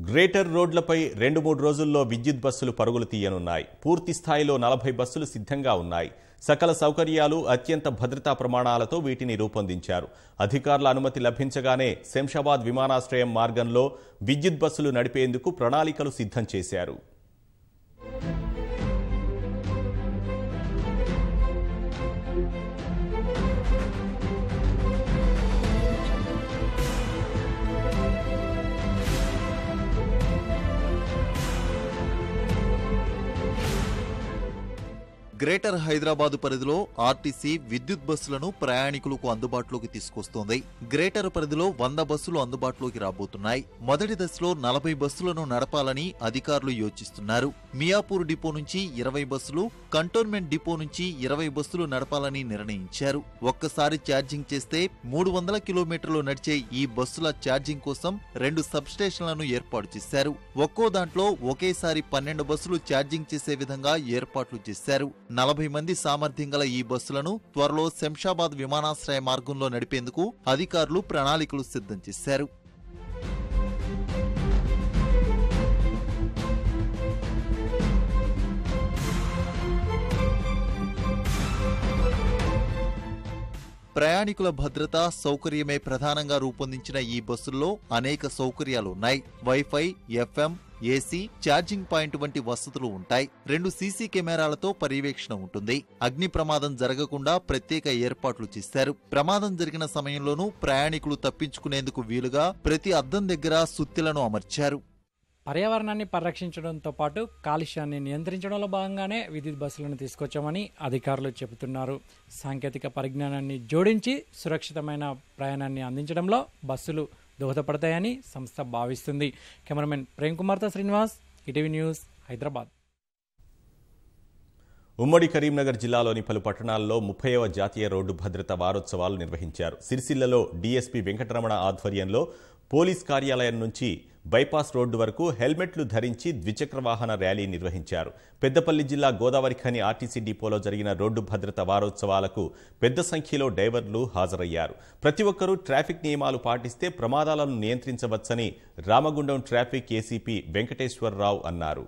Greater రోడ్లపై 2-3 రోజుల్లో విద్యుత్ బస్సులు పరుగులు తీయనున్నాయి. పూర్తి స్థాయిలో 40 బస్సులు సిద్ధంగా ఉన్నాయి. సకల సౌకర్యాలు, అత్యంత భద్రతా ప్రమాణాలతో వీటిని రూపొందించారు. అధికారుల అనుమతి లభించగానే శంషాబాద్ విమానాశ్రయం మార్గంలో విద్యుత్ బస్సులు నడిపేందుకు ప్రణాళికలు సిద్ధం చేశారు. గ్రేటర్ హైదరాబాద్ పరిధిలో ఆర్టీసీ విద్యుత్ బస్సులను ప్రయాణికులకు అందుబాటులోకి తీసుకొస్తోంది. గ్రేటర్ పరిధిలో 100 బస్సులు అందుబాటులోకి రాబోతున్నాయి. మొదటి దశలో 40 బస్సులను నడపాలని అధికారులు యోచిస్తున్నారు. మియాపూర్ డిపో నుంచి 20 బస్సులు, కంటోన్మెంట్ డిపో నుంచి 20 బస్సులు నడపాలని నిర్ణయించారు. ఒక్కసారి ఛార్జింగ్ చేస్తే 300 కిలోమీటర్లు నడిచే ఈ బస్సుల ఛార్జింగ్ కోసం 2 సబ్ స్టేషన్లను ఏర్పాటు చేశారు. ఒక్కో దాంట్లో ఒకేసారి 12 బస్సులు ఛార్జింగ్ చేసే విధంగా ఏర్పాట్లు చేశారు. 40 మంది సామర్థ్యం గల ఈ బస్సులను త్వరలో శంషాబాద్ విమానాశ్రయ మార్గంలో నడిపేందుకు అధికారులు ప్రణాళికలు సిద్ధం చేశారు. ప్రయాణికుల భద్రత, సౌకర్యమే ప్రధానంగా రూపొందించిన ఈ బస్సుల్లో అనేక సౌకర్యాలు ఉన్నాయి. Wifi, FM, AC, charging point వంటి వసతులు ఉంటాయి. 2 సీసీ కెమెరాలతో పర్యవేక్షణ ఉంటుంది. అగ్ని ప్రమాదం జరగకుండా ప్రత్యేక ఏర్పాట్లు చేశారు. ప్రమాదం జరిగిన సమయంలోనూ ప్రయాణికులు తప్పించుకునేందుకు వీలుగా ప్రతి అద్దం దగ్గర సుత్తిలను అమర్చారు. పర్యావరణాన్ని పరిరక్షించడంతో పాటు కాలుష్యాన్ని నియంత్రించడంలో భాగంగానే విద్యుత్ బస్సులను తీసుకొచ్చామని అధికారులు చెబుతున్నారు. సాంకేతిక పరిజ్ఞానాన్ని జోడించి సురక్షితమైన ప్రయాణాన్ని అందించడంలో బస్సులు దోహదపడతాయని సంస్థ భావిస్తుంది. కెమెరామెన్ ప్రేమ్ కుమార్తో శ్రీనివాస్, ఈటీవీ న్యూస్, హైదరాబాద్. ఉమ్మడి కరీంనగర్ జిల్లాలోని పలు పట్టణాల్లో 30వ జాతీయ రోడ్డు భద్రతా వారోత్సవాలు నిర్వహించారు. సిరిసిల్లలో డీఎస్పీ వెంకటరమణ ఆధ్వర్యంలో పోలీస్ కార్యాలయం నుంచి బైపాస్ రోడ్డు వరకు హెల్మెట్లు ధరించి ద్విచక్ర వాహన ర్యాలీ నిర్వహించారు. పెద్దపల్లి జిల్లా గోదావరిఖని ఆర్టీసీ డిపోలో జరిగిన రోడ్డు భద్రతా వారోత్సవాలకు పెద్ద సంఖ్యలో డ్రైవర్లు హాజరయ్యారు. ప్రతి ఒక్కరూ ట్రాఫిక్ నియమాలు పాటిస్తే ప్రమాదాలను నియంత్రించవచ్చని రామగుండం ట్రాఫిక్ ఏసీపీ వెంకటేశ్వరరావు అన్నారు.